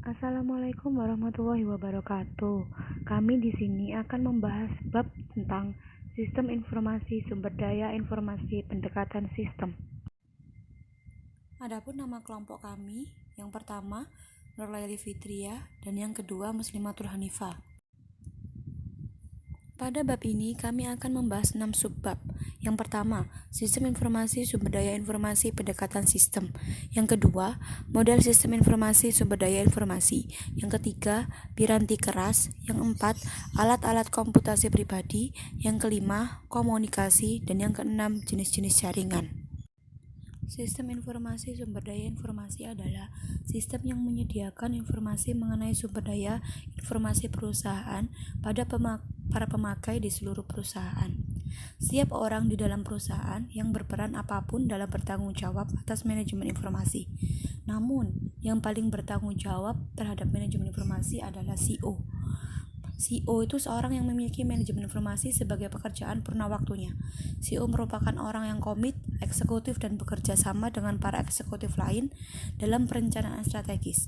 Assalamualaikum warahmatullahi wabarakatuh. Kami di sini akan membahas bab tentang sistem informasi sumber daya informasi pendekatan sistem. Adapun nama kelompok kami, yang pertama Nur Laili Fitria dan yang kedua Muslimatul Hanifah. Pada bab ini kami akan membahas 6 subbab. Yang pertama, sistem informasi sumber daya informasi pendekatan sistem. Yang kedua, model sistem informasi sumber daya informasi. Yang ketiga, piranti keras. Yang empat, alat-alat komputasi pribadi. Yang kelima, komunikasi. Dan yang keenam, jenis-jenis jaringan. Sistem informasi sumber daya informasi adalah sistem yang menyediakan informasi mengenai sumber daya informasi perusahaan pada para pemakai di seluruh perusahaan. Setiap orang di dalam perusahaan yang berperan apapun dalam bertanggung jawab atas manajemen informasi. Namun, yang paling bertanggung jawab terhadap manajemen informasi adalah CEO. CEO itu seorang yang memiliki manajemen informasi sebagai pekerjaan purna waktunya. CEO merupakan orang yang komit, eksekutif, dan bekerja sama dengan para eksekutif lain dalam perencanaan strategis.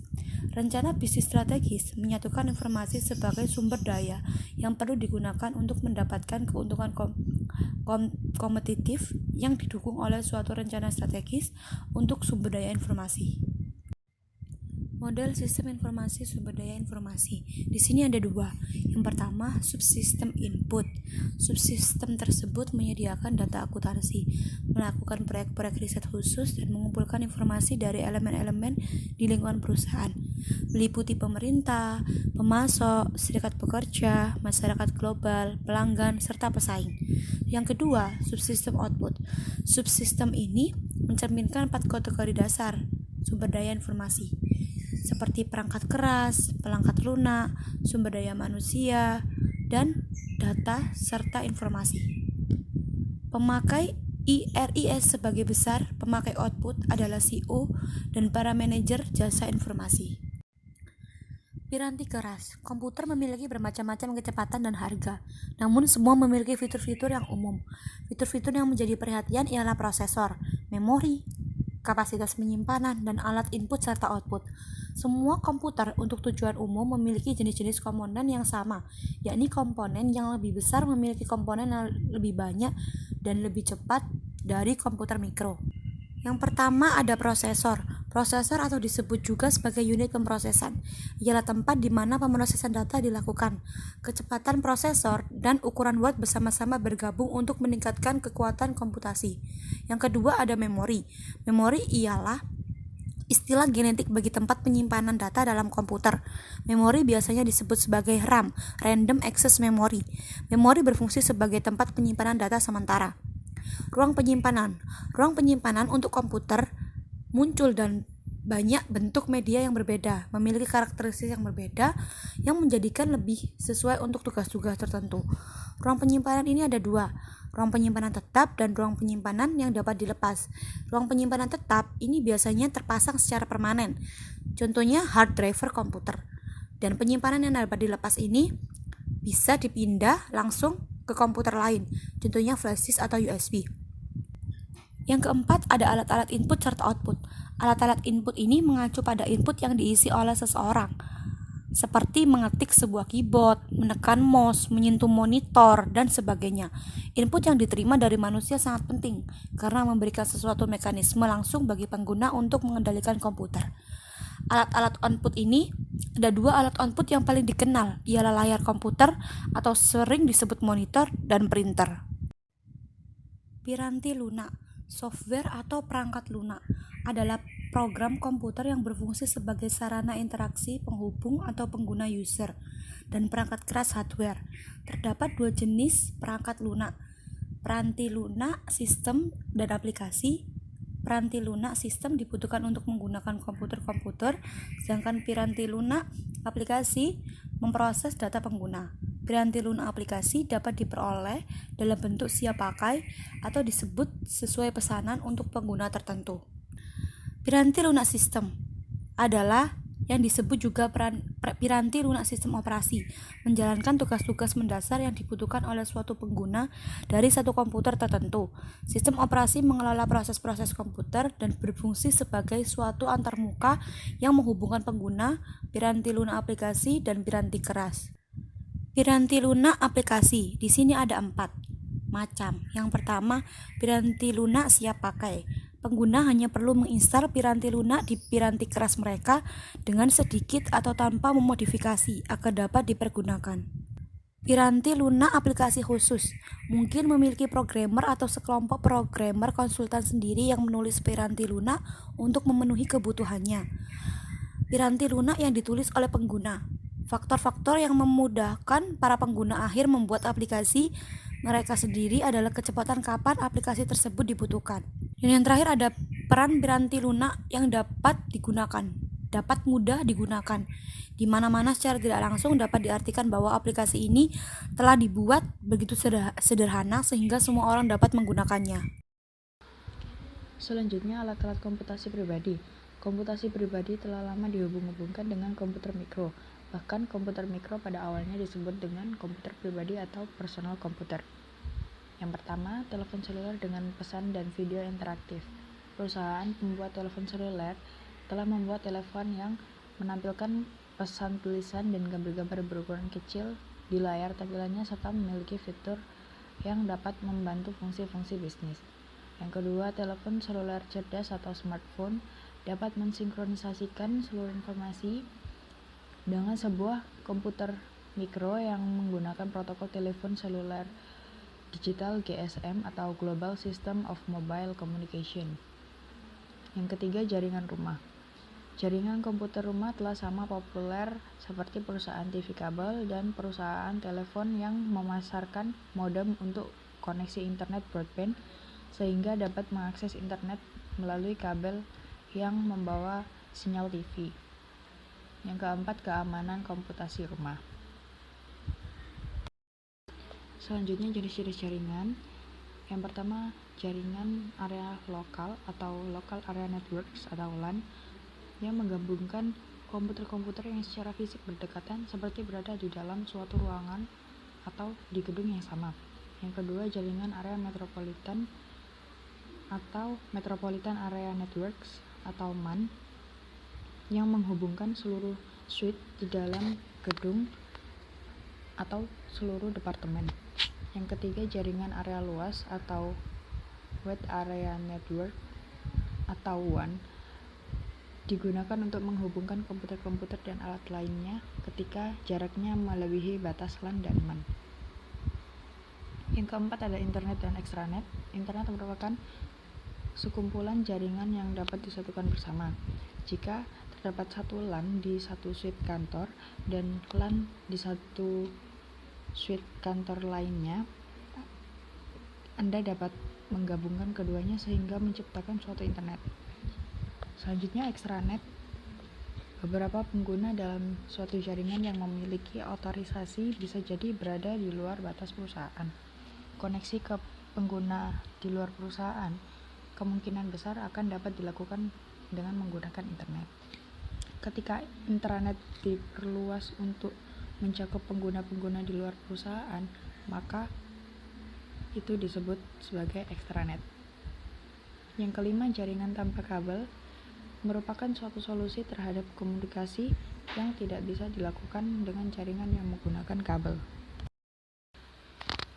Rencana bisnis strategis menyatukan informasi sebagai sumber daya yang perlu digunakan untuk mendapatkan keuntungan kompetitif yang didukung oleh suatu rencana strategis untuk sumber daya informasi. Model sistem informasi sumber daya informasi. Di sini ada dua. Yang pertama, subsistem input. Subsistem tersebut menyediakan data akuntansi, melakukan proyek-proyek riset khusus, dan mengumpulkan informasi dari elemen-elemen di lingkungan perusahaan, meliputi pemerintah, pemasok, serikat pekerja, masyarakat global, pelanggan, serta pesaing. Yang kedua, subsistem output. Subsistem ini mencerminkan 4 kategori dasar sumber daya informasi, seperti perangkat keras, perangkat lunak, sumber daya manusia, dan data serta informasi. Pemakai IRIS sebagai besar pemakai output adalah CEO dan para manajer jasa informasi. Piranti keras. Komputer memiliki bermacam-macam kecepatan dan harga, namun semua memiliki fitur-fitur yang umum. Fitur-fitur yang menjadi perhatian ialah prosesor, memori, kapasitas penyimpanan, dan alat input serta output. Semua komputer untuk tujuan umum memiliki jenis-jenis komponen yang sama, yakni komponen yang lebih besar memiliki komponen yang lebih banyak dan lebih cepat dari komputer mikro. Yang pertama ada prosesor. Prosesor atau disebut juga sebagai unit pemrosesan ialah tempat di mana pemrosesan data dilakukan. Kecepatan prosesor dan ukuran watt bersama-sama bergabung untuk meningkatkan kekuatan komputasi. Yang kedua ada memori. Memori ialah istilah genetik bagi tempat penyimpanan data dalam komputer. Memori biasanya disebut sebagai RAM, Random Access Memory. Memori berfungsi sebagai tempat penyimpanan data sementara. Ruang penyimpanan. Ruang penyimpanan untuk komputer muncul dan banyak bentuk media yang berbeda, memiliki karakteristik yang berbeda yang menjadikan lebih sesuai untuk tugas-tugas tertentu. Ruang penyimpanan ini ada dua, ruang penyimpanan tetap dan ruang penyimpanan yang dapat dilepas. Ruang penyimpanan tetap ini biasanya terpasang secara permanen, contohnya hard drive komputer. Dan penyimpanan yang dapat dilepas ini bisa dipindah langsung ke komputer lain, contohnya flash disk atau USB. Yang keempat ada alat-alat input serta output. Alat-alat input ini mengacu pada input yang diisi oleh seseorang, seperti mengetik sebuah keyboard, menekan mouse, menyentuh monitor, dan sebagainya. Input yang diterima dari manusia sangat penting karena memberikan sesuatu mekanisme langsung bagi pengguna untuk mengendalikan komputer. Alat-alat output ini, ada dua alat output yang paling dikenal, ialah layar komputer atau sering disebut monitor dan printer. Piranti lunak. Software atau perangkat lunak adalah program komputer yang berfungsi sebagai sarana interaksi penghubung atau pengguna user dan perangkat keras hardware. Terdapat dua jenis perangkat lunak, peranti lunak sistem dan aplikasi. Peranti lunak sistem dibutuhkan untuk menggunakan komputer-komputer, sedangkan piranti lunak aplikasi memproses data pengguna. Piranti lunak aplikasi dapat diperoleh dalam bentuk siap pakai atau disebut sesuai pesanan untuk pengguna tertentu. Piranti lunak sistem adalah yang disebut juga piranti lunak sistem operasi, menjalankan tugas-tugas mendasar yang dibutuhkan oleh suatu pengguna dari satu komputer tertentu. Sistem operasi mengelola proses-proses komputer dan berfungsi sebagai suatu antarmuka yang menghubungkan pengguna, piranti lunak aplikasi, dan piranti keras. Piranti lunak aplikasi, di sini ada 4 macam. Yang pertama, piranti lunak siap pakai. Pengguna hanya perlu menginstal piranti lunak di piranti keras mereka dengan sedikit atau tanpa memodifikasi agar dapat dipergunakan. Piranti lunak aplikasi khusus mungkin memiliki programmer atau sekelompok programmer konsultan sendiri yang menulis piranti lunak untuk memenuhi kebutuhannya. Piranti lunak yang ditulis oleh pengguna. Faktor-faktor yang memudahkan para pengguna akhir membuat aplikasi mereka sendiri adalah kecepatan kapan aplikasi tersebut dibutuhkan. Dan yang terakhir ada peran piranti lunak yang dapat mudah digunakan. Di mana-mana secara tidak langsung dapat diartikan bahwa aplikasi ini telah dibuat begitu sederhana sehingga semua orang dapat menggunakannya. Selanjutnya, alat-alat komputasi pribadi. Komputasi pribadi telah lama dihubung-hubungkan dengan komputer mikro. Bahkan komputer mikro pada awalnya disebut dengan komputer pribadi atau personal komputer. Yang pertama, telepon seluler dengan pesan dan video interaktif. Perusahaan pembuat telepon seluler telah membuat telepon yang menampilkan pesan tulisan dan gambar-gambar berukuran kecil di layar tampilannya serta memiliki fitur yang dapat membantu fungsi-fungsi bisnis. Yang kedua, telepon seluler cerdas atau smartphone dapat mensinkronisasikan seluruh informasi dengan sebuah komputer mikro yang menggunakan protokol telepon seluler digital GSM atau Global System of Mobile Communication. Yang ketiga, jaringan rumah. Jaringan komputer rumah telah sama populer seperti perusahaan TV kabel dan perusahaan telepon yang memasarkan modem untuk koneksi internet broadband sehingga dapat mengakses internet melalui kabel yang membawa sinyal TV. Yang keempat, keamanan komputasi rumah. Selanjutnya, jenis-jenis jaringan. Yang pertama, jaringan area lokal atau Local Area Networks atau LAN yang menggabungkan komputer-komputer yang secara fisik berdekatan seperti berada di dalam suatu ruangan atau di gedung yang sama. Yang kedua, jaringan area metropolitan atau Metropolitan Area Networks atau MAN yang menghubungkan seluruh suite di dalam gedung atau seluruh departemen. Yang ketiga, jaringan area luas atau Wide Area Network atau WAN digunakan untuk menghubungkan komputer-komputer dan alat lainnya ketika jaraknya melebihi batas LAN dan MAN. Yang keempat ada internet dan extranet. Internet merupakan sekumpulan jaringan yang dapat disatukan bersama. Jika terdapat satu LAN di satu suite kantor dan LAN di satu suite kantor lainnya, Anda dapat menggabungkan keduanya sehingga menciptakan suatu internet. Selanjutnya, extranet. Beberapa pengguna dalam suatu jaringan yang memiliki otorisasi bisa jadi berada di luar batas perusahaan. Koneksi ke pengguna di luar perusahaan kemungkinan besar akan dapat dilakukan dengan menggunakan internet. Ketika intranet diperluas untuk mencakup pengguna-pengguna di luar perusahaan, maka itu disebut sebagai extranet. Yang kelima, jaringan tanpa kabel merupakan suatu solusi terhadap komunikasi yang tidak bisa dilakukan dengan jaringan yang menggunakan kabel.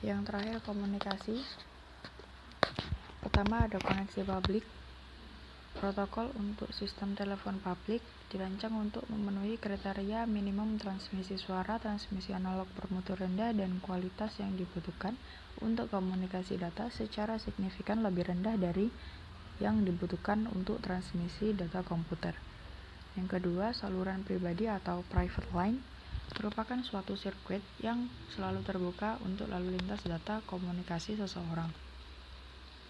Yang terakhir, komunikasi. Pertama ada koneksi publik. Protokol untuk sistem telepon publik dirancang untuk memenuhi kriteria minimum transmisi suara, transmisi analog bermutu rendah, dan kualitas yang dibutuhkan untuk komunikasi data secara signifikan lebih rendah dari yang dibutuhkan untuk transmisi data komputer. Yang kedua, saluran pribadi atau private line merupakan suatu sirkuit yang selalu terbuka untuk lalu lintas data komunikasi seseorang.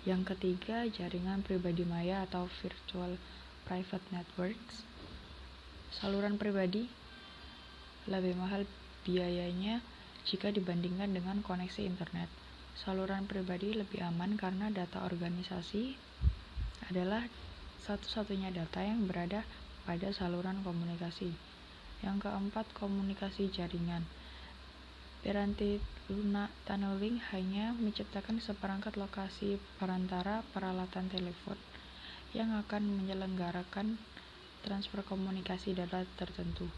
Yang ketiga, jaringan pribadi maya atau virtual private networks. Saluran pribadi lebih mahal biayanya jika dibandingkan dengan koneksi internet. Saluran pribadi lebih aman karena data organisasi adalah satu-satunya data yang berada pada saluran komunikasi. Yang keempat, komunikasi jaringan. Piranti lunak tunneling hanya menciptakan seperangkat lokasi perantara peralatan telepon yang akan menyelenggarakan transfer komunikasi data tertentu.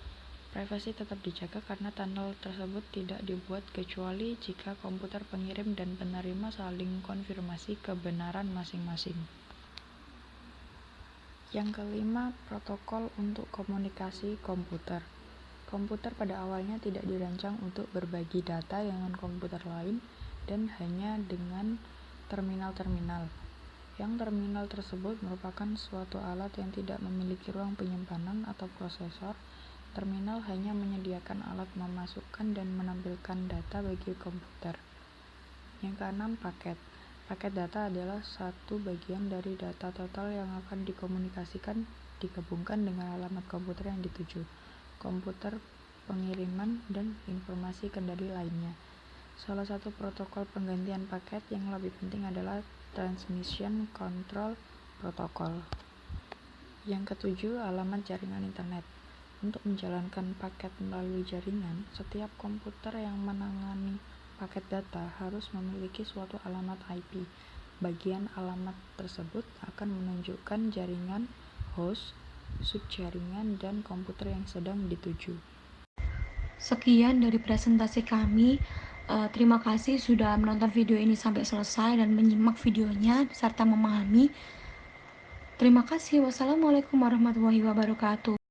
Privasi tetap dijaga karena tunnel tersebut tidak dibuat kecuali jika komputer pengirim dan penerima saling konfirmasi kebenaran masing-masing. Yang kelima, protokol untuk komunikasi komputer. Komputer pada awalnya tidak dirancang untuk berbagi data dengan komputer lain dan hanya dengan terminal-terminal. Yang terminal tersebut merupakan suatu alat yang tidak memiliki ruang penyimpanan atau prosesor. Terminal hanya menyediakan alat memasukkan dan menampilkan data bagi komputer. Yang keenam, paket. Paket data adalah satu bagian dari data total yang akan dikomunikasikan digabungkan dengan alamat komputer yang dituju, komputer pengiriman, dan informasi kendali lainnya. Salah satu protokol penggantian paket yang lebih penting adalah Transmission Control Protocol. Yang ketujuh, alamat jaringan internet. Untuk menjalankan paket melalui jaringan, setiap komputer yang menangani paket data harus memiliki suatu alamat IP. Bagian alamat tersebut akan menunjukkan jaringan, host, subjaringan, dan komputer yang sedang dituju. Sekian dari presentasi kami. Terima kasih sudah menonton video ini sampai selesai dan menyimak videonya serta memahami. Terima kasih. Wassalamualaikum warahmatullahi wabarakatuh.